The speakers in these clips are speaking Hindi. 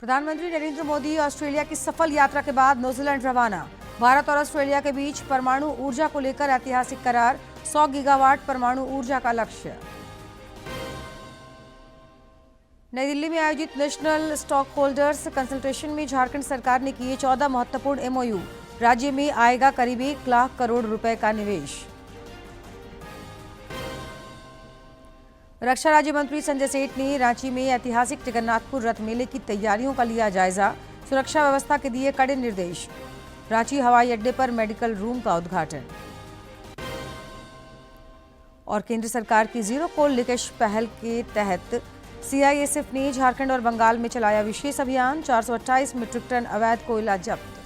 प्रधानमंत्री नरेंद्र मोदी ऑस्ट्रेलिया की सफल यात्रा के बाद न्यूजीलैंड रवाना। भारत और ऑस्ट्रेलिया के बीच परमाणु ऊर्जा को लेकर ऐतिहासिक करार, 100 गीगावाट परमाणु ऊर्जा का लक्ष्य। नई दिल्ली में आयोजित नेशनल स्टॉक होल्डर्स कंसल्टेशन में झारखंड सरकार ने किए 14 महत्वपूर्ण एमओयू। राज्य में आएगा करीब 1 लाख करोड़ रुपए का निवेश। रक्षा राज्य मंत्री संजय सेठ ने रांची में ऐतिहासिक जगन्नाथपुर रथ मेले की तैयारियों का लिया जायजा, सुरक्षा व्यवस्था के दिए कड़े निर्देश। रांची हवाई अड्डे पर मेडिकल रूम का उद्घाटन। और केंद्र सरकार की जीरो कोल लीकेज पहल के तहत सीआईएसएफ ने झारखंड और बंगाल में चलाया विशेष अभियान, 428 मीट्रिक टन अवैध कोयला जब्त।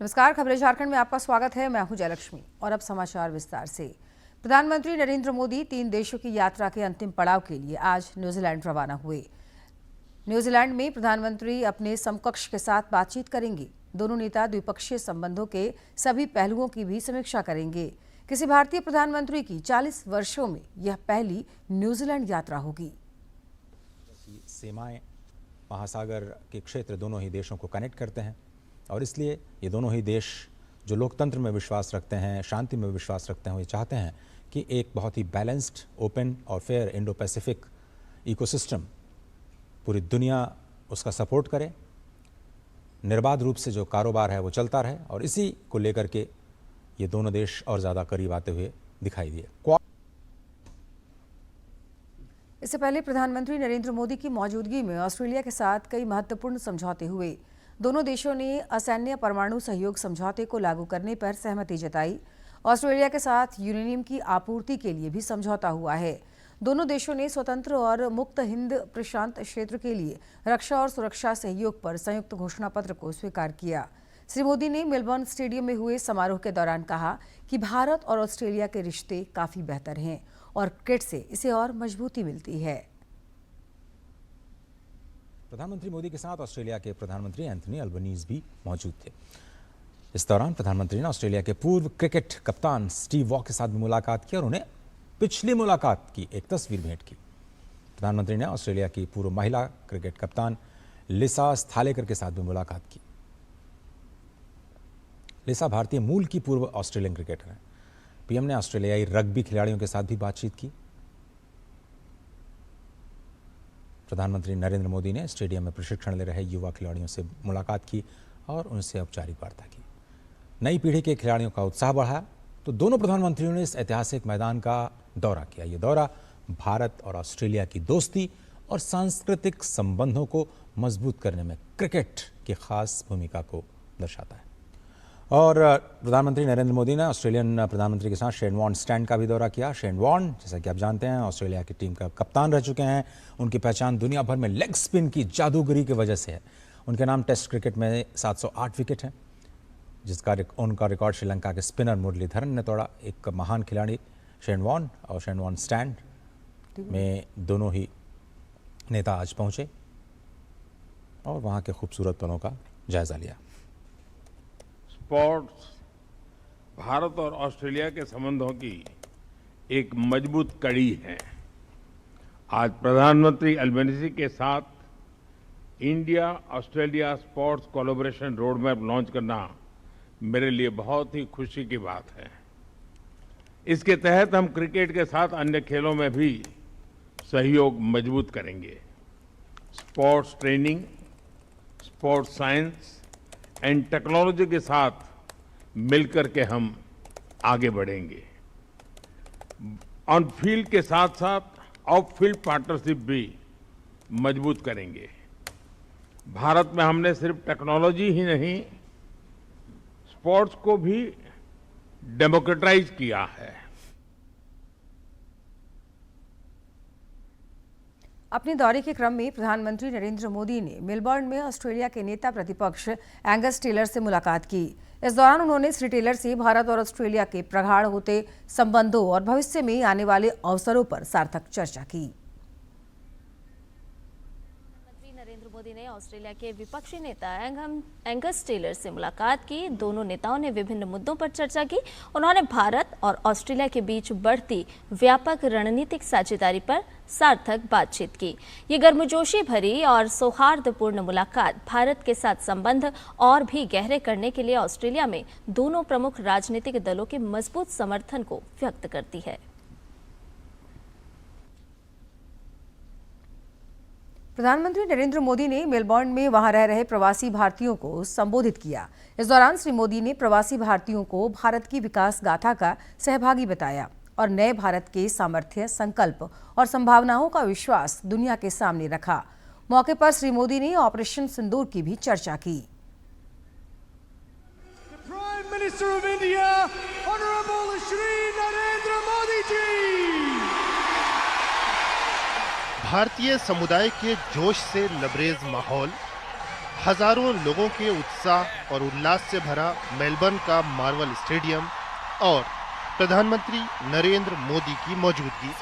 नमस्कार, खबरें झारखंड में आपका स्वागत है। मैं हूं जयलक्ष्मी और अब समाचार विस्तार से। प्रधानमंत्री नरेंद्र मोदी 3 देशों की यात्रा के अंतिम पड़ाव के लिए आज न्यूजीलैंड रवाना हुए। न्यूजीलैंड में प्रधानमंत्री अपने समकक्ष के साथ बातचीत करेंगे। दोनों नेता द्विपक्षीय संबंधों के सभी पहलुओं की भी समीक्षा करेंगे। किसी भारतीय प्रधानमंत्री की 40 वर्षों में यह पहली न्यूजीलैंड यात्रा होगी। सीमाएं महासागर के क्षेत्र दोनों ही देशों को कनेक्ट करते हैं और इसलिए ये दोनों ही देश जो लोकतंत्र में विश्वास रखते हैं, शांति में विश्वास रखते हैं, वो ये चाहते हैं कि एक बहुत ही बैलेंस्ड, ओपन और फेयर इंडो पैसिफिक इकोसिस्टम पूरी दुनिया उसका सपोर्ट करे, निर्बाध रूप से जो कारोबार है वो चलता रहे और इसी को लेकर के ये दोनों देश और ज़्यादा करीब आते हुए दिखाई दिए। इससे पहले प्रधानमंत्री नरेंद्र मोदी की मौजूदगी में ऑस्ट्रेलिया के साथ कई महत्वपूर्ण समझौते हुए। दोनों देशों ने असैन्य परमाणु सहयोग समझौते को लागू करने पर सहमति जताई। ऑस्ट्रेलिया के साथ यूरेनियम की आपूर्ति के लिए भी समझौता हुआ है। दोनों देशों ने स्वतंत्र और मुक्त हिंद प्रशांत क्षेत्र के लिए रक्षा और सुरक्षा सहयोग पर संयुक्त घोषणा पत्र को स्वीकार किया। श्री मोदी ने मेलबर्न स्टेडियम में हुए समारोह के दौरान कहा कि भारत और ऑस्ट्रेलिया के रिश्ते काफी बेहतर हैं और क्रिकेट से इसे और मजबूती मिलती है। प्रधानमंत्री मोदी के साथ ऑस्ट्रेलिया के प्रधानमंत्री एंथनी अल्बनीज भी मौजूद थे। इस दौरान प्रधानमंत्री ने ऑस्ट्रेलिया के पूर्व क्रिकेट कप्तान स्टीव वॉ के साथ भी मुलाकात की और उन्हें पिछली मुलाकात की एक तस्वीर भेंट की। प्रधानमंत्री ने ऑस्ट्रेलिया की पूर्व महिला क्रिकेट कप्तान लिसा स्थालेकर के साथ भी मुलाकात की। लिसा भारतीय मूल की पूर्व ऑस्ट्रेलियन क्रिकेटर हैं। पीएम ने ऑस्ट्रेलियाई रग्बी खिलाड़ियों के साथ भी बातचीत की। प्रधानमंत्री नरेंद्र मोदी ने स्टेडियम में प्रशिक्षण ले रहे युवा खिलाड़ियों से मुलाकात की और उनसे औपचारिक वार्ता की। नई पीढ़ी के खिलाड़ियों का उत्साह बढ़ा तो दोनों प्रधानमंत्रियों ने इस ऐतिहासिक मैदान का दौरा किया। ये दौरा भारत और ऑस्ट्रेलिया की दोस्ती और सांस्कृतिक संबंधों को मजबूत करने में क्रिकेट की खास भूमिका को दर्शाता है। और प्रधानमंत्री नरेंद्र मोदी ने ऑस्ट्रेलियन प्रधानमंत्री के साथ शेन वॉर्न स्टैंड का भी दौरा किया। शेन वॉर्न, जैसा कि आप जानते हैं, ऑस्ट्रेलिया की टीम का कप्तान रह चुके हैं। उनकी पहचान दुनिया भर में लेग स्पिन की जादूगरी की वजह से है। उनके नाम टेस्ट क्रिकेट में 708 विकेट हैं, जिसका उनका रिकॉर्ड श्रीलंका के स्पिनर मुरलीधरन ने तोड़ा। एक महान खिलाड़ी शेन वॉर्न और शेन वॉर्न स्टैंड में दोनों ही नेता आज पहुंचे और वहां के खूबसूरत पलों का जायजा लिया। स्पोर्ट्स भारत और ऑस्ट्रेलिया के संबंधों की एक मजबूत कड़ी है। आज प्रधानमंत्री अल्बनीज़ी के साथ India Australia sports collaboration road map launch करना मेरे लिए बहुत ही खुशी की बात है। इसके तहत हम क्रिकेट के साथ अन्य खेलों में भी सहयोग मजबूत करेंगे। Sports training, sports science and technology के साथ मिलकर के हम आगे बढ़ेंगे। ऑन फील्ड के साथ साथ ऑफ फील्ड पार्टनरशिप भी मजबूत करेंगे। भारत में हमने सिर्फ टेक्नोलॉजी ही नहीं, स्पोर्ट्स को भी डेमोक्रेटाइज किया है। अपने दौरे के क्रम में प्रधानमंत्री नरेंद्र मोदी ने मेलबर्न में ऑस्ट्रेलिया के नेता प्रतिपक्ष एंगस टेलर से मुलाकात की। इस दौरान उन्होंने श्री टेलर से भारत और ऑस्ट्रेलिया के प्रगाढ़ होते संबंधों और भविष्य में आने वाले अवसरों पर सार्थक चर्चा की। मोदी ने ऑस्ट्रेलिया के विपक्षी नेता एंगस टेलर से मुलाकात की। दोनों नेताओं ने विभिन्न मुद्दों पर चर्चा की। उन्होंने भारत और ऑस्ट्रेलिया के बीच बढ़ती व्यापक रणनीतिक साझेदारी पर सार्थक बातचीत की। ये गर्मजोशी भरी और सौहार्दपूर्ण मुलाकात भारत के साथ संबंध और भी गहरे करने के लिए ऑस्ट्रेलिया में दोनों प्रमुख राजनीतिक दलों के मजबूत समर्थन को व्यक्त करती है। प्रधानमंत्री नरेंद्र मोदी ने मेलबर्न में वहां रह रहे प्रवासी भारतीयों को संबोधित किया। इस दौरान श्री मोदी ने प्रवासी भारतीयों को भारत की विकास गाथा का सहभागी बताया और नए भारत के सामर्थ्य, संकल्प और संभावनाओं का विश्वास दुनिया के सामने रखा। मौके पर श्री मोदी ने ऑपरेशन सिंदूर की भी चर्चा की। Prime minister of India honourable Shri Narendra Modi ji. भारतीय समुदाय के जोश से लबरेज माहौल, हजारों लोगों के उत्साह और उल्लास से भरा मेलबर्न का मार्वल स्टेडियम और प्रधानमंत्री नरेंद्र मोदी की मौजूदगी।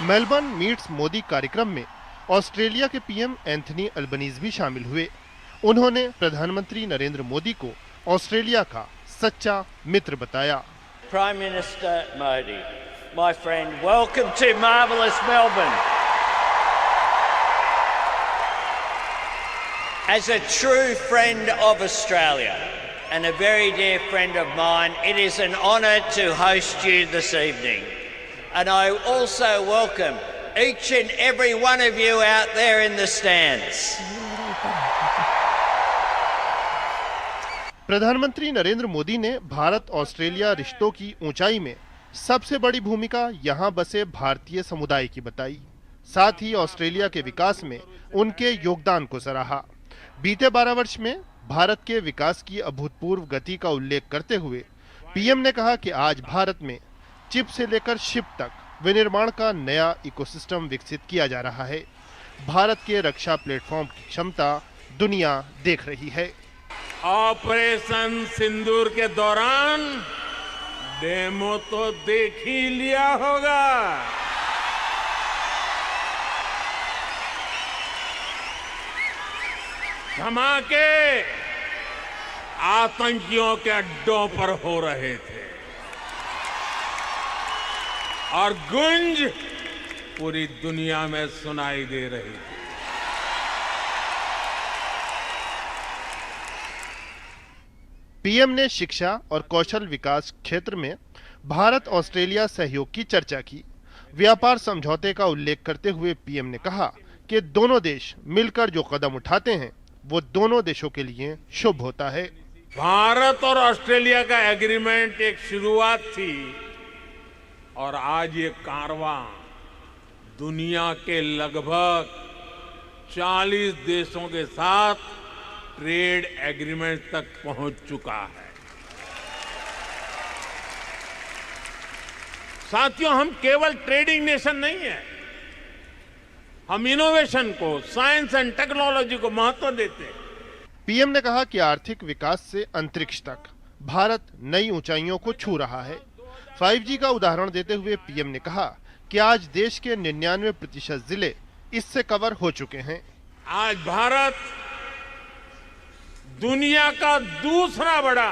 मेलबर्न मीट्स मोदी कार्यक्रम में ऑस्ट्रेलिया के पीएम एंथनी अल्बनीज भी शामिल हुए। उन्होंने प्रधानमंत्री नरेंद्र मोदी को ऑस्ट्रेलिया का सच्चा मित्र बताया। Prime Minister Modi, my friend, welcome to marvellous Melbourne. As a true friend of Australia and a very dear friend of mine, it is an honour to host you this evening. And I also welcome each and every one of you out there in the stands. प्रधानमंत्री नरेंद्र मोदी ने भारत ऑस्ट्रेलिया रिश्तों की ऊंचाई में सबसे बड़ी भूमिका यहां बसे भारतीय समुदाय की बताई। साथ ही ऑस्ट्रेलिया के विकास में उनके योगदान को सराहा। बीते 12 वर्ष में भारत के विकास की अभूतपूर्व गति का उल्लेख करते हुए पीएम ने कहा कि आज भारत में चिप से लेकर शिप तक विनिर्माण का नया इकोसिस्टम विकसित किया जा रहा है। भारत के रक्षा प्लेटफॉर्म की क्षमता दुनिया देख रही है। ऑपरेशन सिंदूर के दौरान डेमो तो देख ही लिया होगा। धमाके आतंकियों के अड्डों पर हो रहे थे और गूंज पूरी दुनिया में सुनाई दे रही थी। पीएम ने शिक्षा और कौशल विकास क्षेत्र में भारत ऑस्ट्रेलिया सहयोग की चर्चा की। व्यापार समझौते का उल्लेख करते हुए पीएम ने कहा कि दोनों देश मिलकर जो कदम उठाते हैं वो दोनों देशों के लिए शुभ होता है। भारत और ऑस्ट्रेलिया का एग्रीमेंट एक शुरुआत थी और आज ये कारवां दुनिया के लगभग 40 देशों के साथ ट्रेड एग्रीमेंट तक पहुंच चुका है। साथियों, हम केवल ट्रेडिंग नेशन नहीं है, हम इनोवेशन को, साइंस एंड टेक्नोलॉजी को महत्व देते हैं। पीएम ने कहा कि आर्थिक विकास से अंतरिक्ष तक भारत नई ऊंचाइयों को छू रहा है। 5G का उदाहरण देते हुए पीएम ने कहा कि आज देश के 99% जिले इससे कवर हो चुके हैं। आज भारत दुनिया का दूसरा बड़ा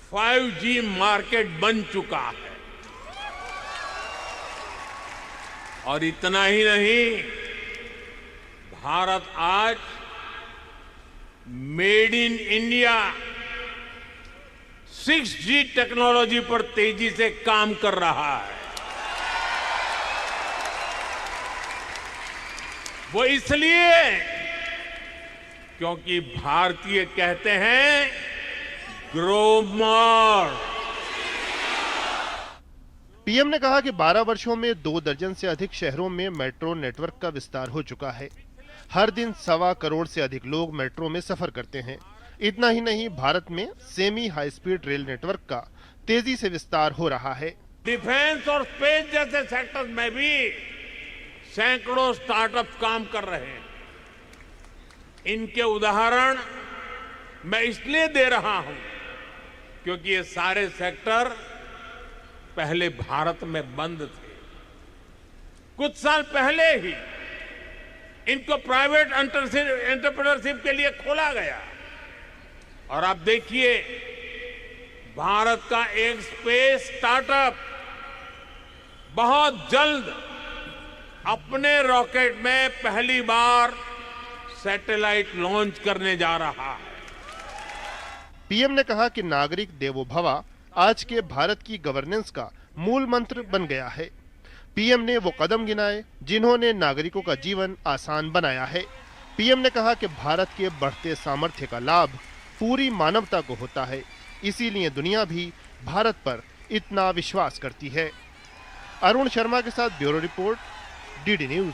5G मार्केट बन चुका है और इतना ही नहीं, भारत आज made in India 6G technology पर तेजी से काम कर रहा है। वो इसलिए क्योंकि भारतीय कहते हैं ग्रो मोर। पीएम ने कहा कि 12 वर्षों में 2 दर्जन से अधिक शहरों में मेट्रो नेटवर्क का विस्तार हो चुका है। हर दिन 1.25 करोड़ से अधिक लोग मेट्रो में सफर करते हैं। इतना ही नहीं, भारत में semi high speed rail network का तेजी से विस्तार हो रहा है। डिफेंस और स्पेस जैसे सेक्टर्स में भी सैकड़ों स्टार्टअप काम कर रहे हैं। इनके उदाहरण मैं इसलिए दे रहा हूं क्योंकि ये सारे सेक्टर पहले भारत में बंद थे। कुछ साल पहले ही इनको प्राइवेट एंटरप्रेन्योरशिप के लिए खोला गया और आप देखिए भारत का एक स्पेस स्टार्टअप बहुत जल्द अपने रॉकेट में पहली बार सैटेलाइट लॉन्च करने जा रहा है। पीएम ने कहा कि नागरिक देवो भवा आज के भारत की गवर्नेंस का मूल मंत्र बन गया है। पीएम ने वो कदम गिनाए जिन्होंने नागरिकों का जीवन आसान बनाया है। पीएम ने कहा कि भारत के बढ़ते सामर्थ्य का लाभ पूरी मानवता को होता है, इसीलिए दुनिया भी भारत पर इतना विश्वास करती है। अरुण शर्मा के साथ ब्यूरो रिपोर्ट, डीडी न्यूज।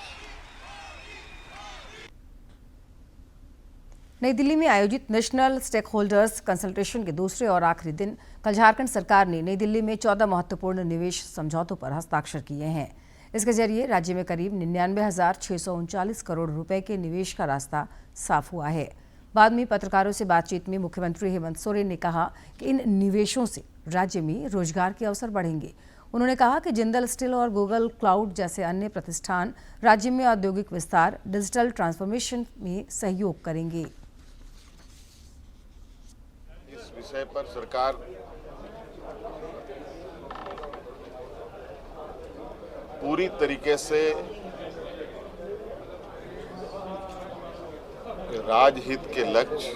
नई दिल्ली में आयोजित नेशनल स्टेक होल्डर्स कंसल्टेशन के दूसरे और आखिरी दिन कल झारखंड सरकार ने नई दिल्ली में 14 महत्वपूर्ण निवेश समझौतों पर हस्ताक्षर किए हैं। इसके जरिए राज्य में करीब 99,639 करोड़ रुपए के निवेश का रास्ता साफ हुआ है। बाद में पत्रकारों से बातचीत में मुख्यमंत्री हेमंत सोरेन ने कहा कि इन निवेशों से राज्य में रोजगार के अवसर बढ़ेंगे। उन्होंने कहा कि जिंदल स्टील और गूगल क्लाउड जैसे अन्य प्रतिष्ठान राज्य में औद्योगिक विस्तार, डिजिटल ट्रांसफॉर्मेशन में सहयोग करेंगे। इस विषय पर सरकार पूरी तरीके से राजहित के लक्ष्य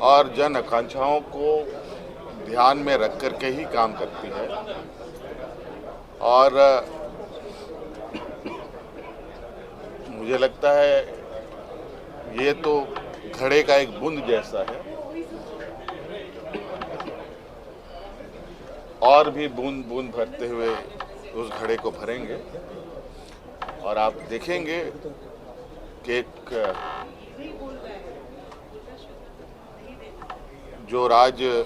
और जन आकांक्षाओं को ध्यान में रख करके ही काम करती है और मुझे लगता है ये तो घड़े का एक बूंद जैसा है और भी बूंद बूंद भरते हुए उस घड़े को भरेंगे और आप देखेंगे कि एक जो राज्य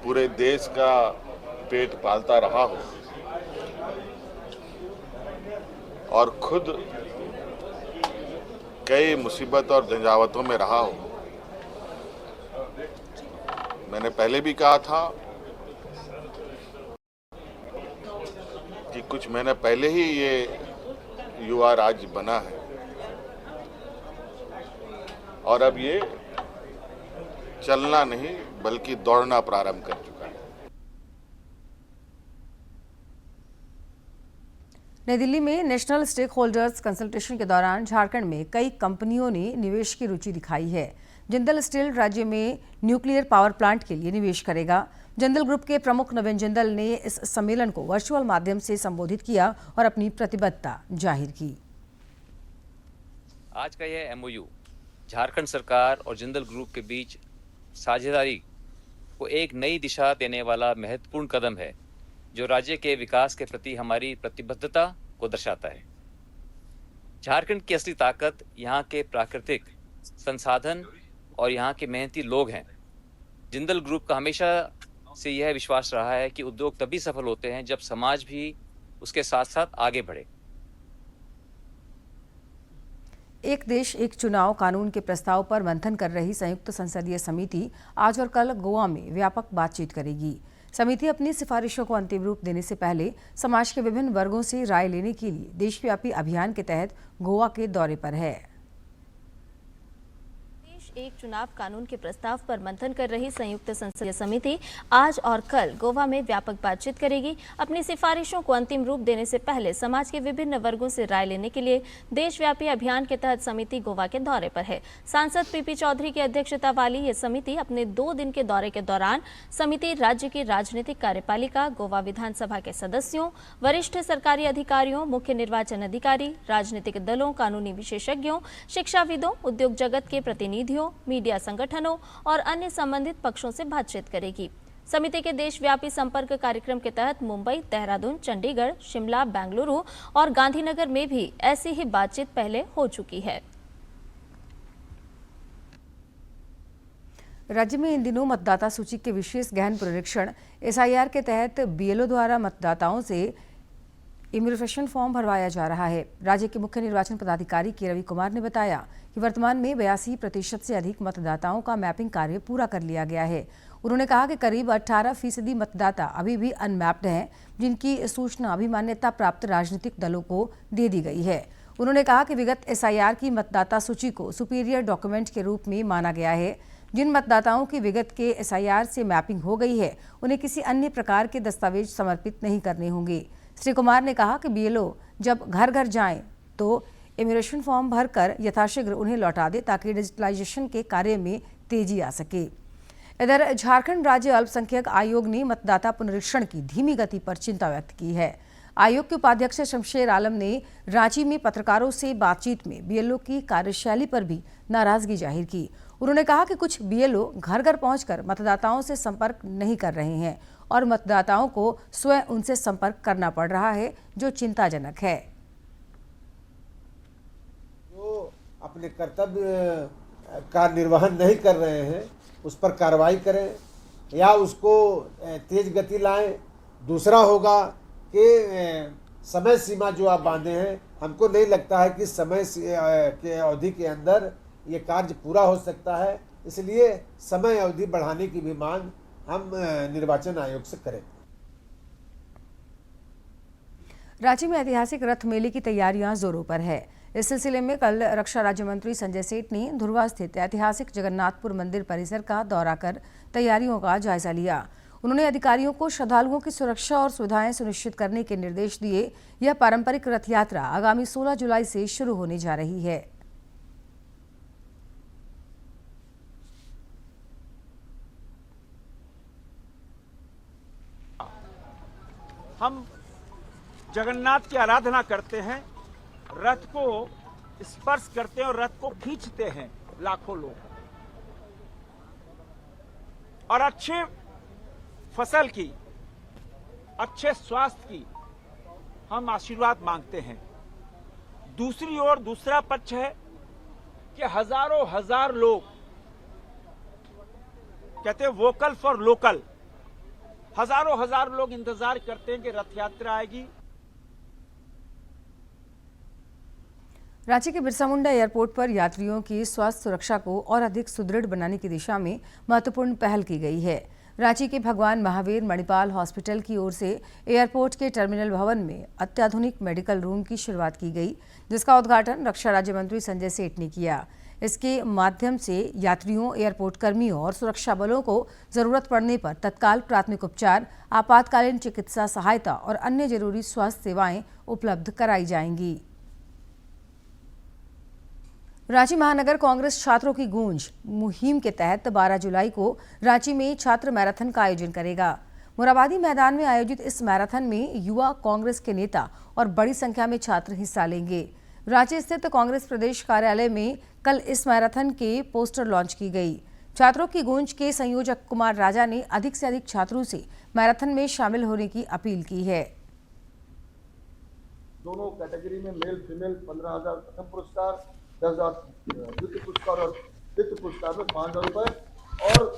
पूरे देश का पेट पालता रहा हो और खुद कई मुसीबत और झंझावतों में रहा हो। मैंने पहले भी कहा था कि कुछ महीने पहले ही ये युवा राज्य बना है और अब ये चलना नहीं बल्कि दौड़ना प्रारंभ कर चुका है। नई दिल्ली में नेशनल स्टेक होल्डर्स कंसल्टेशन के दौरान झारखंड में कई कंपनियों ने निवेश की रुचि दिखाई है। जिंदल स्टील राज्य में न्यूक्लियर पावर प्लांट के लिए निवेश करेगा। जिंदल ग्रुप के प्रमुख नवीन जिंदल ने इस सम्मेलन को वर्चुअल माध्यम से संबोधित किया और अपनी प्रतिबद्धता जाहिर की। आज का यह एमओयू झारखंड सरकार और जिंदल ग्रुप के बीच साझेदारी को एक नई दिशा देने वाला महत्वपूर्ण कदम है, जो राज्य के विकास के प्रति हमारी प्रतिबद्धता को दर्शाता है। झारखंड की असली ताकत यहाँ के प्राकृतिक संसाधन और यहाँ के मेहनती लोग हैं। जिंदल ग्रुप का हमेशा से यह विश्वास रहा है कि उद्योग तभी सफल होते हैं जब समाज भी उसके साथ साथ आगे बढ़े। एक देश एक चुनाव कानून के प्रस्ताव पर मंथन कर रही संयुक्त संसदीय समिति आज और कल गोवा में व्यापक बातचीत करेगी। समिति अपनी सिफारिशों को अंतिम रूप देने से पहले समाज के विभिन्न वर्गों से राय लेने के लिए देशव्यापी अभियान के तहत गोवा के दौरे पर है। एक चुनाव कानून के प्रस्ताव पर मंथन कर रही संयुक्त संसदीय समिति आज और कल गोवा में व्यापक बातचीत करेगी। अपनी सिफारिशों को अंतिम रूप देने से पहले समाज के विभिन्न वर्गों से राय लेने के लिए देशव्यापी अभियान के तहत समिति गोवा के दौरे पर है। सांसद पीपी चौधरी की अध्यक्षता वाली ये समिति अपने 2 दिन के दौरे के दौरान समिति राज्य की राजनीतिक कार्यपालिका, गोवा विधानसभा के सदस्यों, वरिष्ठ सरकारी अधिकारियों, मुख्य निर्वाचन अधिकारी, राजनीतिक दलों, कानूनी विशेषज्ञों, शिक्षाविदों, उद्योग जगत के प्रतिनिधियों, मीडिया संगठनों और अन्य संबंधित पक्षों से बातचीत करेगी। समिति के देशव्यापी संपर्क कार्यक्रम के तहत मुंबई, देहरादून, चंडीगढ़, शिमला, बेंगलुरु और गांधीनगर में भी ऐसी ही बातचीत पहले हो चुकी है। राज्य में इन दिनों मतदाता सूची के विशेष गहन पुनरीक्षण एसआईआर के तहत बीएलओ द्वारा मतदाताओं से इम्यूनिफिकेशन फॉर्म भरवाया जा रहा है। राज्य के मुख्य निर्वाचन पदाधिकारी के रवि कुमार ने बताया कि वर्तमान में 82% से अधिक मतदाताओं का मैपिंग कार्य पूरा कर लिया गया है। उन्होंने कहा कि करीब 18% मतदाता अभी भी अनमैप्ड हैं, जिनकी सूचना अभी मान्यता प्राप्त राजनीतिक दलों को दे दी गई है। उन्होंने कहा कि विगत SIR की मतदाता सूची को सुपीरियर डॉक्यूमेंट के रूप में माना गया है। जिन मतदाताओं की विगत के SIR से मैपिंग हो गई है, उन्हें किसी अन्य प्रकार के दस्तावेज समर्पित नहीं करने होंगे। श्री कुमार ने कहा कि BLO जब घर घर जाएं तो इम्यूनिफिकेशन फॉर्म भरकर यथाशीघ्र उन्हें लौटा दे, ताकि डिजिटलाइजेशन के कार्य में तेजी आ सके। इधर झारखंड राज्य अल्पसंख्यक आयोग ने मतदाता पुनरीक्षण की धीमी गति पर चिंता व्यक्त की है। आयोग के उपाध्यक्ष शमशेर आलम ने रांची में पत्रकारों से बातचीत में BLO की कार्यशैली पर भी नाराजगी जाहिर की। उन्होंने कहा कि कुछ BLO घर घर पहुंचकर मतदाताओं से संपर्क नहीं कर रहे हैं और मतदाताओं को स्वयं उनसे संपर्क करना पड़ रहा है, जो चिंताजनक है। जो अपने कर्तव्य का निर्वहन नहीं कर रहे हैं, उस पर कार्रवाई करें या उसको तेज गति लाएं। दूसरा होगा कि समय सीमा जो आप बांधे हैं, हमको नहीं लगता है कि समय के अवधि के अंदर ये कार्य पूरा हो सकता है। इसलिए समय अवधि बढ़ाने की भी मांग हम निर्वाचन आयोग से करें। रांची में ऐतिहासिक रथ मेले की तैयारियां जोरों पर है। इस सिलसिले में कल रक्षा राज्य मंत्री संजय सेठ ने धुर्वा स्थित ऐतिहासिक जगन्नाथपुर मंदिर परिसर का दौरा कर तैयारियों का जायजा लिया। उन्होंने अधिकारियों को श्रद्धालुओं की सुरक्षा और सुविधाएं सुनिश्चित करने के निर्देश दिए। यह पारंपरिक रथ यात्रा आगामी 16 जुलाई से शुरू होने जा रही है। हम जगन्नाथ की आराधना करते हैं, रथ को स्पर्श करते हैं और रथ को खींचते हैं लाखों लोग, और अच्छे फसल की, अच्छे स्वास्थ्य की हम आशीर्वाद मांगते हैं। दूसरी ओर दूसरा पक्ष है कि हजारों हजार लोग कहते हैं वोकल फॉर लोकल, हजारों हजार लोग इंतजार करते हैं कि रथ यात्रा आएगी। रांची के बिरसा मुंडा एयरपोर्ट पर यात्रियों की स्वास्थ्य सुरक्षा को और अधिक सुदृढ़ बनाने की दिशा में महत्वपूर्ण पहल की गई है। रांची के भगवान महावीर मणिपाल हॉस्पिटल की ओर से एयरपोर्ट के टर्मिनल भवन में अत्याधुनिक मेडिकल रूम की शुरुआत की गई, जिसका उद्घाटन रक्षा राज्य मंत्री संजय सेठ ने किया। इसके माध्यम से यात्रियों, एयरपोर्ट कर्मियों और सुरक्षा बलों को जरूरत पड़ने पर तत्काल प्राथमिक उपचार, आपातकालीन चिकित्सा सहायता और अन्य जरूरी स्वास्थ्य सेवाएं उपलब्ध कराई जाएंगी। रांची महानगर कांग्रेस छात्रों की गूंज मुहिम के तहत 12 जुलाई को रांची में छात्र मैराथन का आयोजन करेगा। मोराबादी मैदान में आयोजित इस मैराथन में युवा कांग्रेस के नेता और बड़ी संख्या में छात्र हिस्सा लेंगे। रांची स्थित कांग्रेस प्रदेश कार्यालय में कल इस मैराथन के पोस्टर लॉन्च की गई। छात्रों की गूंज के संयोजक कुमार राजा ने अधिक से अधिक छात्रों से मैराथन में शामिल होने की अपील की है। दोनों कैटेगरी में मेल फीमेल 15,000 प्रथम पुरस्कार, 10,000 द्वितीय पुरस्कार और तृतीय पुरस्कार में 5,000 रुपए, और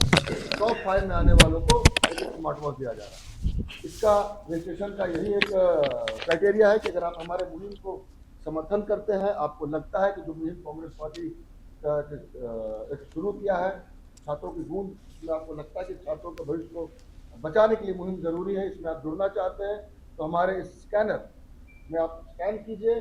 टॉप 5 में आने वालों को एक स्मार्ट वॉच दिया जा रहा है। इसका रजिस्ट्रेशन का यही एक क्राइटेरिया है कि अगर आप हमारे मुहिम को समर्थन करते हैं, आपको लगता है कि जो मुहिम कांग्रेस पार्टी एक शुरू किया है छात्रों की गूंज, इसमें आपको लगता है कि छात्रों के भविष्य को बचाने के लिए मुहिम जरूरी है, इसमें आप जुड़ना चाहते हैं तो हमारे इस स्कैनर में आप स्कैन कीजिए।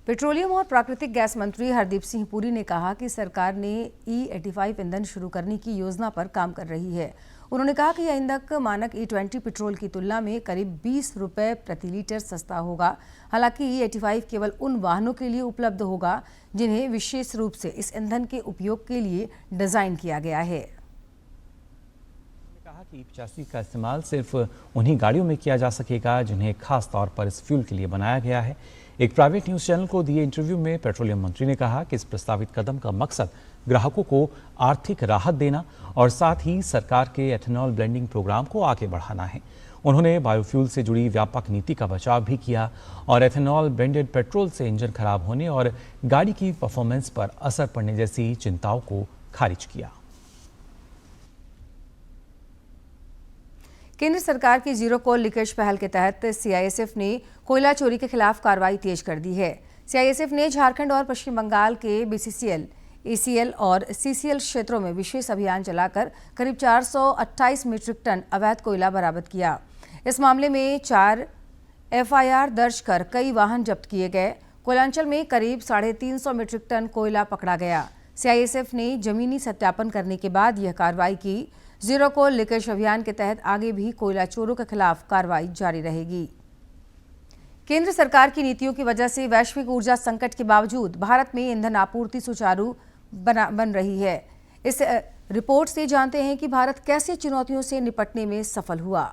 पेट्रोलियम और प्राकृतिक गैस मंत्री हरदीप सिंह पुरी ने कहा कि सरकार ने E85 ईंधन शुरू करने की योजना पर काम कर रही है। उन्होंने कहा कि यह ईंधन मानक E20 पेट्रोल की तुलना में करीब 20 रुपए प्रति लीटर सस्ता होगा। हालांकि E85 केवल उन वाहनों के लिए उपलब्ध होगा जिन्हें विशेष रूप से इस ईंधन के उपयोग के लिए डिजाइन किया गया है। कहा कि E85 का इस्तेमाल सिर्फ उन्हीं गाड़ियों में किया जा सकेगा जिन्हें खास तौर पर इस फ्यूल के लिए बनाया गया है। एक प्राइवेट न्यूज चैनल को दिए इंटरव्यू में पेट्रोलियम मंत्री ने कहा कि इस प्रस्तावित कदम का मकसद ग्राहकों को आर्थिक राहत देना और साथ ही सरकार के एथेनॉल ब्लेंडिंग प्रोग्राम को आगे बढ़ाना है। उन्होंने बायोफ्यूल से जुड़ी व्यापक नीति का बचाव भी किया और एथेनॉल ब्लेंडेड पेट्रोल से इंजन खराब होने और गाड़ी की परफॉर्मेंस पर असर पड़ने जैसी चिंताओं को खारिज किया। केंद्र सरकार की जीरो कोल लीकेज पहल के तहत सीआईएसएफ ने कोयला चोरी के खिलाफ कार्रवाई तेज कर दी है। सीआईएसएफ ने झारखंड और पश्चिम बंगाल के बीसीसीएल, एसीएल और सीसीएल क्षेत्रों में विशेष अभियान चलाकर करीब 428 मीट्रिक टन अवैध कोयला बरामद किया। इस मामले में 4 एफआईआर दर्ज कर कई वाहन जब्त किए गए। कोयलांचल में करीब 350 मीट्रिक टन कोयला पकड़ा गया। सीआईएसएफ ने जमीनी सत्यापन करने के बाद यह कार्रवाई की। जीरो कोल लीकेज अभियान के तहत आगे भी कोयला चोरों के खिलाफ कार्रवाई जारी रहेगी। केंद्र सरकार की नीतियों की वजह से वैश्विक ऊर्जा संकट के बावजूद भारत में ईंधन आपूर्ति सुचारू बन रही है। इस रिपोर्ट से जानते हैं कि भारत कैसे चुनौतियों से निपटने में सफल हुआ।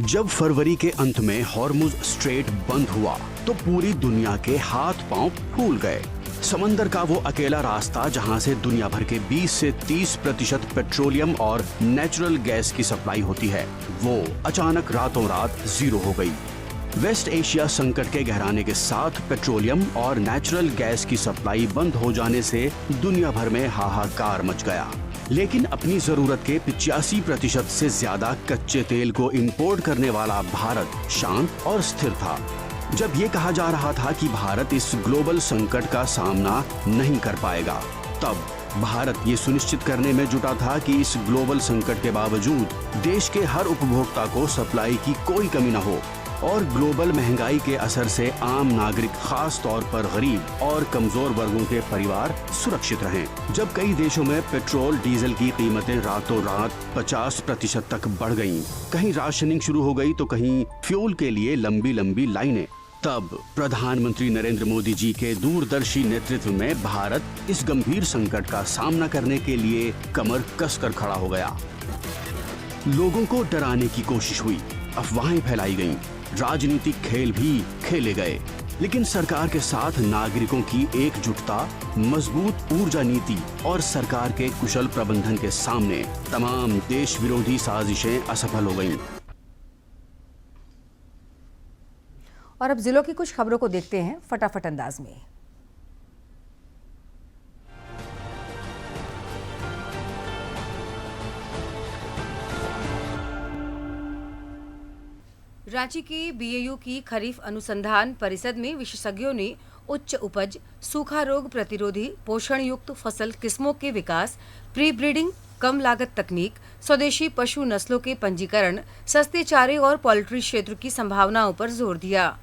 जब फरवरी के अंत में हॉर्मुज स्ट्रेट बंद हुआ तो पूरी दुनिया के हाथ पांव फूल गए। समंदर का वो अकेला रास्ता जहां से दुनिया भर के 20 से 30% पेट्रोलियम और नेचुरल गैस की सप्लाई होती है, वो अचानक रातों रात जीरो हो गई। वेस्ट एशिया संकट के गहराने के साथ पेट्रोलियम और नेचुरल गैस की सप्लाई बंद हो जाने से दुनिया भर में हाहाकार मच गया। लेकिन अपनी जरूरत के 85% से ज्यादा कच्चे तेल को इंपोर्ट करने वाला भारत शांत और स्थिर था। जब ये कहा जा रहा था कि भारत इस ग्लोबल संकट का सामना नहीं कर पाएगा, तब भारत ये सुनिश्चित करने में जुटा था कि इस ग्लोबल संकट के बावजूद देश के हर उपभोक्ता को सप्लाई की कोई कमी न हो और ग्लोबल महंगाई के असर से आम नागरिक, खास तौर पर गरीब और कमजोर वर्गों के परिवार सुरक्षित रहें। जब कई देशों में पेट्रोल डीजल की कीमतें रातों रात 50% तक बढ़ गईं, कहीं राशनिंग शुरू हो गई तो कहीं फ्यूल के लिए लंबी लंबी लाइनें, तब प्रधानमंत्री नरेंद्र मोदी जी के दूरदर्शी नेतृत्व में भारत इस गंभीर संकट का सामना करने के लिए कमर कसकर खड़ा हो गया। लोगों को डराने की कोशिश हुई, अफवाहें फैलाई गईं, राजनीतिक खेल भी खेले गए, लेकिन सरकार के साथ नागरिकों की एकजुटता, मजबूत ऊर्जा नीति और सरकार के कुशल प्रबंधन के सामने तमाम देश विरोधी साजिशें असफल हो गईं। और अब जिलों की कुछ खबरों को देखते हैं फटाफट अंदाज में। रांची के बीएयू की खरीफ अनुसंधान परिषद में विशेषज्ञों ने उच्च उपज, सूखा रोग प्रतिरोधी, पोषण युक्त फसल किस्मों के विकास, प्री ब्रीडिंग, कम लागत तकनीक, स्वदेशी पशु नस्लों के पंजीकरण, सस्ते चारे और पोल्ट्री क्षेत्र की संभावनाओं पर जोर दिया।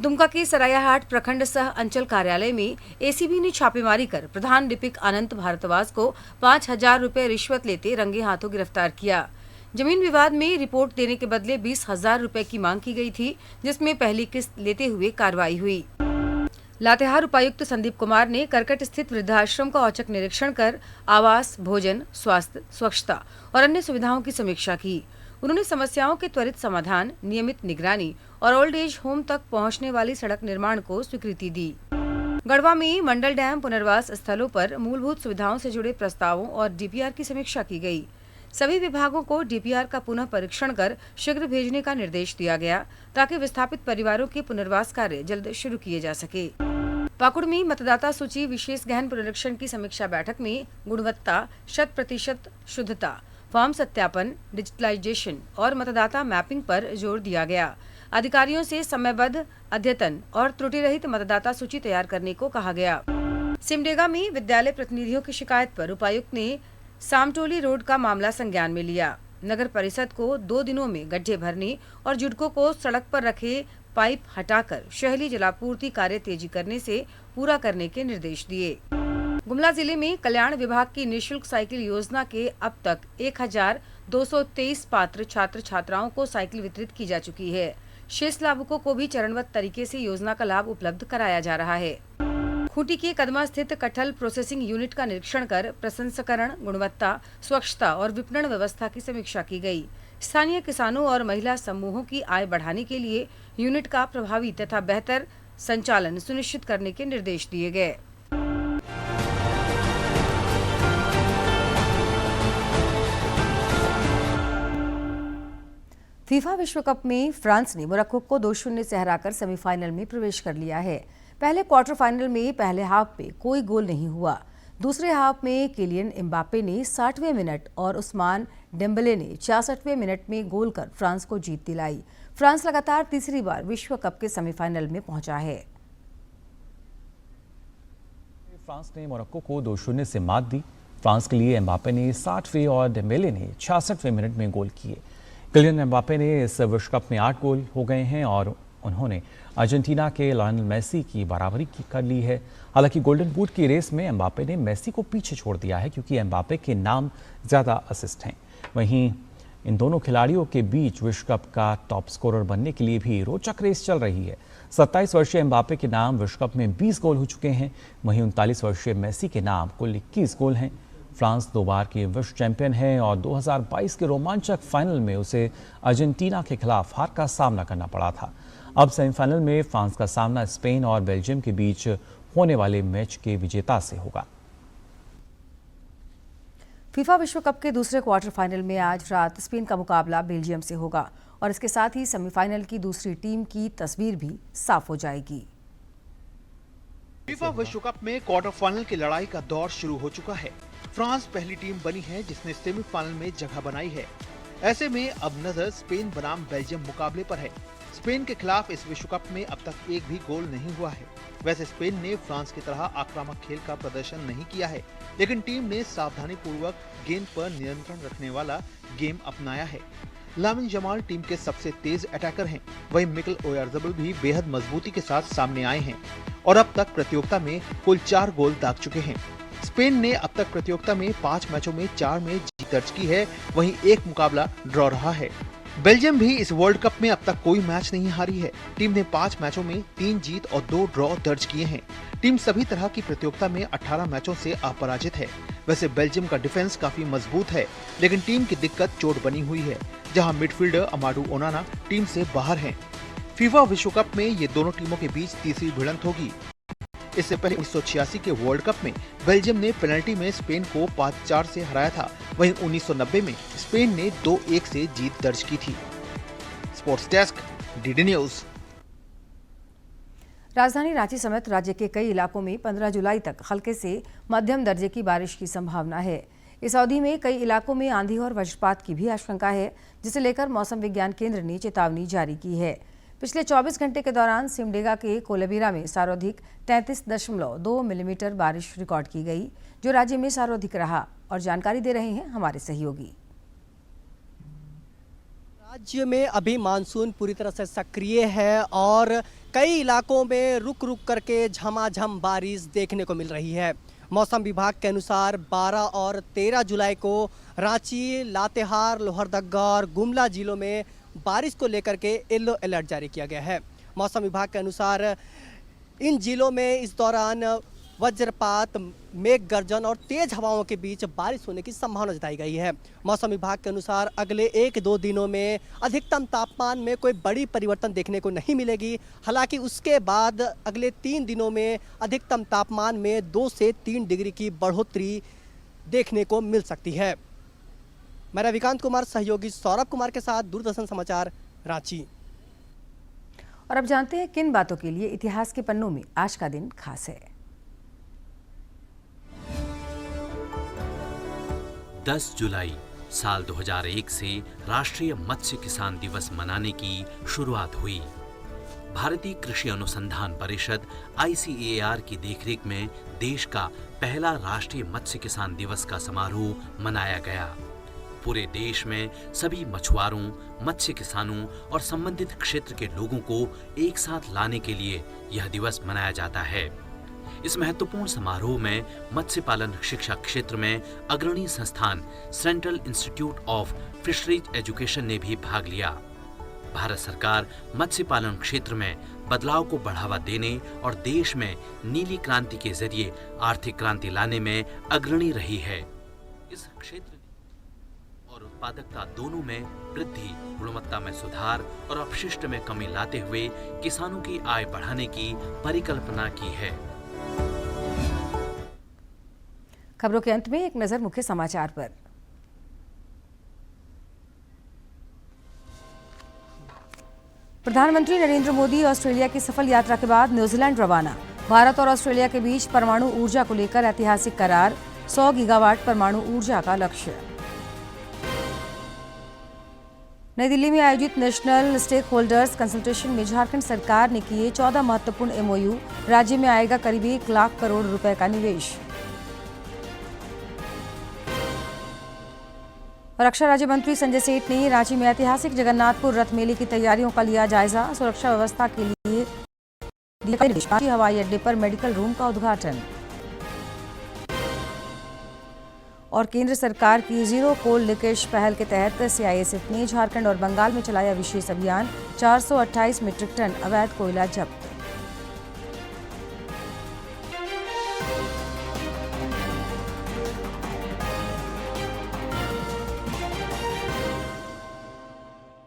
दुमका के सरायाहाट प्रखंड सह अंचल कार्यालय में एसीबी ने छापेमारी कर प्रधान लिपिक अनंत भारद्वाज को 5,000 रुपए रिश्वत लेते रंगे हाथों गिरफ्तार किया। जमीन विवाद में रिपोर्ट देने के बदले 20,000 रुपए की मांग की गई थी, जिसमें पहली किस्त लेते हुए कार्रवाई हुई। लातेहार उपायुक्त संदीप कुमार ने करकट स्थित वृद्धाश्रम का औचक निरीक्षण कर आवास, भोजन, स्वास्थ्य, स्वच्छता और अन्य सुविधाओं की समीक्षा की। उन्होंने समस्याओं के त्वरित समाधान, नियमित निगरानी और ओल्ड एज होम तक पहुंचने वाली सड़क निर्माण को स्वीकृति दी। गढ़वा में मंडल डैम पुनर्वास स्थलों पर मूलभूत सुविधाओं से जुड़े प्रस्तावों और डीपीआर की समीक्षा की गई। सभी विभागों को डीपीआर का पुनः परीक्षण कर शीघ्र भेजने का निर्देश दिया गया, ताकि विस्थापित परिवारों के पुनर्वास कार्य जल्द शुरू किए जा सके। पाकुड़ में मतदाता सूची विशेष गहन पुनरीक्षण की समीक्षा बैठक में गुणवत्ता, 100% शुद्धता, फॉर्म सत्यापन, डिजिटलाइजेशन और मतदाता मैपिंग पर जोर दिया गया। अधिकारियों से समयबद्ध अद्यतन और त्रुटि रहित मतदाता सूची तैयार करने को कहा गया। सिमडेगा में विद्यालय प्रतिनिधियों की शिकायत पर उपायुक्त ने सामटोली रोड का मामला संज्ञान में लिया। नगर परिषद को 2 दिनों में गड्ढे भरने और जुड़कों को सड़क पर रखे पाइप हटाकर शहरी जलापूर्ति कार्य तेजी करने से पूरा करने के निर्देश दिए। गुमला जिले में कल्याण विभाग की निःशुल्क साइकिल योजना के अब तक 1,223 पात्र छात्र छात्राओं को साइकिल वितरित की जा चुकी है। शेष लाभुकों को भी चरणबद्ध तरीके से योजना का लाभ उपलब्ध कराया जा रहा है। खूंटी के कदमा स्थित कटहल प्रोसेसिंग यूनिट का निरीक्षण कर प्रसंस्करण, गुणवत्ता, स्वच्छता और विपणन व्यवस्था की समीक्षा की गई। स्थानीय किसानों और महिला समूहों की आय बढ़ाने के लिए यूनिट का प्रभावी तथा बेहतर संचालन सुनिश्चित करने के निर्देश दिए गए। फीफा विश्व कप में फ्रांस ने मोरक्को को 2-0 से हराकर सेमीफाइनल में प्रवेश कर लिया है। पहले क्वार्टर फाइनल में पहले हाफ में कोई गोल नहीं हुआ। दूसरे हाफ में किलियन एम्बापे ने 60वें मिनट और उस्मान डेम्बेले ने 66वें मिनट में गोल कर फ्रांस को जीत दिलाई। फ्रांस लगातार तीसरी बार विश्व कप के सेमीफाइनल में पहुंचा है। फ्रांस ने मोरक्को को 2-0 से मात दी। फ्रांस के लिए एम्बापे ने 60वें और डेम्बेले ने 66वें मिनट में गोल किए। किलियन एम्बापे ने इस विश्व कप में 8 गोल हो गए हैं और उन्होंने अर्जेंटीना के लायनल मेसी की बराबरी कर ली है। हालांकि गोल्डन बूट की रेस में एम्बापे ने मेसी को पीछे छोड़ दिया है क्योंकि एम्बापे के नाम ज़्यादा असिस्ट हैं। वहीं इन दोनों खिलाड़ियों के बीच विश्व कप का टॉप स्कोरर बनने के लिए भी रोचक रेस चल रही है। 27 वर्षीय एम्बापे के नाम विश्व कप में 20 गोल हो चुके हैं। वहीं 39 वर्षीय मेसी के नाम कुल 21 गोल हैं। फ्रांस 2 बार के विश्व चैंपियन है और 2022 के रोमांचक फाइनल में उसे अर्जेंटीना के खिलाफ हार का सामना करना पड़ा था। अब सेमीफाइनल में फ्रांस का सामना स्पेन और बेल्जियम के बीच होने वाले मैच के विजेता से होगा। फीफा विश्व कप के दूसरे क्वार्टर फाइनल में आज रात स्पेन का मुकाबला बेल्जियम से होगा और इसके साथ ही सेमीफाइनल की दूसरी टीम की तस्वीर भी साफ हो जाएगी। फीफा विश्व कप में क्वार्टर फाइनल की लड़ाई का दौर शुरू हो चुका है। फ्रांस पहली टीम बनी है जिसने सेमीफाइनल में जगह बनाई है। ऐसे में अब नजर स्पेन बनाम बेल्जियम मुकाबले पर है। स्पेन के खिलाफ इस विश्व कप में अब तक एक भी गोल नहीं हुआ है। वैसे स्पेन ने फ्रांस की तरह आक्रामक खेल का प्रदर्शन नहीं किया है, लेकिन टीम ने सावधानी पूर्वक गेंद पर नियंत्रण रखने वाला गेम अपनाया है। लामिन जमाल टीम के सबसे तेज अटैकर हैं। वहीं मिकेल ओयारज़ाबल भी बेहद मजबूती के साथ सामने आए हैं और अब तक प्रतियोगिता में कुल 4 गोल दाग चुके हैं। स्पेन ने अब तक प्रतियोगिता में 5 मैचों में 4 में जीत दर्ज की है, वहीं एक मुकाबला ड्रॉ रहा है। बेल्जियम भी इस वर्ल्ड कप में अब तक कोई मैच नहीं हारी है। टीम ने 5 मैचों में 3 जीत और 2 ड्रॉ दर्ज किए हैं। टीम सभी तरह की प्रतियोगिता में 18 मैचों से अपराजित है। वैसे बेल्जियम का डिफेंस काफी मजबूत है, लेकिन टीम की दिक्कत चोट बनी हुई है, जहां मिडफील्डर अमाडू ओनाना टीम से बाहर हैं। फीफा विश्व कप में ये दोनों टीमों के बीच तीसरी भिड़ंत होगी। इससे पहले 1986 के वर्ल्ड कप में बेल्जियम ने पेनल्टी में स्पेन को 5-4 से हराया था। वहीं 1990 में स्पेन ने 2-1 से जीत दर्ज की थी। Sports desk, DD news. राजधानी रांची समेत राज्य के कई इलाकों में 15 जुलाई तक हल्के से मध्यम दर्जे की बारिश की संभावना है। इस अवधि में कई इलाकों में आंधी और वज्रपात की भी आशंका है, जिसे लेकर मौसम विज्ञान केंद्र ने चेतावनी जारी की है। पिछले 24 घंटे के दौरान सिमडेगा के कोलबीरा में सर्वाधिक 33.2 मिलीमीटर बारिश रिकॉर्ड की गई, जो राज्य में सर्वाधिक रहा। और जानकारी दे रहे हैं हमारे सहयोगी। राज्य में अभी मानसून पूरी तरह से सक्रिय है और कई इलाकों में रुक रुक करके झमाझम बारिश देखने को मिल रही है। मौसम विभाग के अनुसार 12 और 13 जुलाई को रांची, लातेहार, लोहरदगा और गुमला जिलों में बारिश को लेकर के येलो अलर्ट जारी किया गया है। मौसम विभाग के अनुसार इन जिलों में इस दौरान वज्रपात, मेघ गर्जन और तेज हवाओं के बीच बारिश होने की संभावना जताई गई है। मौसम विभाग के अनुसार अगले 1-2 दिनों में अधिकतम तापमान में कोई बड़ी परिवर्तन देखने को नहीं मिलेगी। हालांकि उसके बाद अगले 3 दिनों में अधिकतम तापमान में 2 से 3 डिग्री की बढ़ोतरी देखने को मिल सकती है। मैं रविकांत कुमार, सहयोगी सौरभ कुमार के साथ दूरदर्शन समाचार, रांची। और अब जानते हैं किन बातों के लिए इतिहास के पन्नों में आज का दिन खास है। 10 जुलाई साल 2001 से राष्ट्रीय मत्स्य किसान दिवस मनाने की शुरुआत हुई। भारतीय कृषि अनुसंधान परिषद ICAR की देखरेख में देश का पहला राष्ट्रीय मत्स्य किसान दिवस का समारोह मनाया गया। पूरे देश में सभी मछुआरों, मत्स्य किसानों और संबंधित क्षेत्र के लोगों को एक साथ लाने के लिए यह दिवस मनाया जाता है। इस महत्वपूर्ण समारोह में मत्स्य पालन शिक्षा क्षेत्र में अग्रणी संस्थान central institute of fisheries education ने भी भाग लिया। भारत सरकार मत्स्य पालन क्षेत्र में बदलाव को बढ़ावा देने और देश में नीली क्रांति के जरिए आर्थिक क्रांति लाने में अग्रणी रही है। इस क्षेत्र और उत्पादकता दोनों में वृद्धि, गुणवत्ता में सुधार और अपशिष्ट में कमी लाते हुए किसानों की आय बढ़ाने की परिकल्पना की है। खबरों के अंत में एक नजर मुख्य समाचार पर। प्रधानमंत्री नरेंद्र मोदी ऑस्ट्रेलिया की सफल यात्रा के बाद न्यूजीलैंड रवाना। भारत और ऑस्ट्रेलिया के बीच परमाणु ऊर्जा को लेकर ऐतिहासिक करार, 100 गीगावाट परमाणु ऊर्जा का लक्ष्य। नई दिल्ली में आयोजित नेशनल स्टेक होल्डर्स कंसल्टेशन में झारखंड सरकार ने किए 14 महत्वपूर्ण एमओयू, राज्य में आएगा करीब 1 लाख करोड़ रुपए का निवेश। रक्षा राज्य मंत्री संजय सेठ ने रांची में ऐतिहासिक जगन्नाथपुर रथ मेले की तैयारियों का लिया जायजा, सुरक्षा व्यवस्था के लिए रांची हवाई अड्डे पर मेडिकल रूम का उद्घाटन। और केंद्र सरकार की जीरो कोल लीकेज पहल के तहत सीआईएसएफ ने झारखंड और बंगाल में चलाया विशेष अभियान, 428 मीट्रिक टन अवैध कोयला जब्त।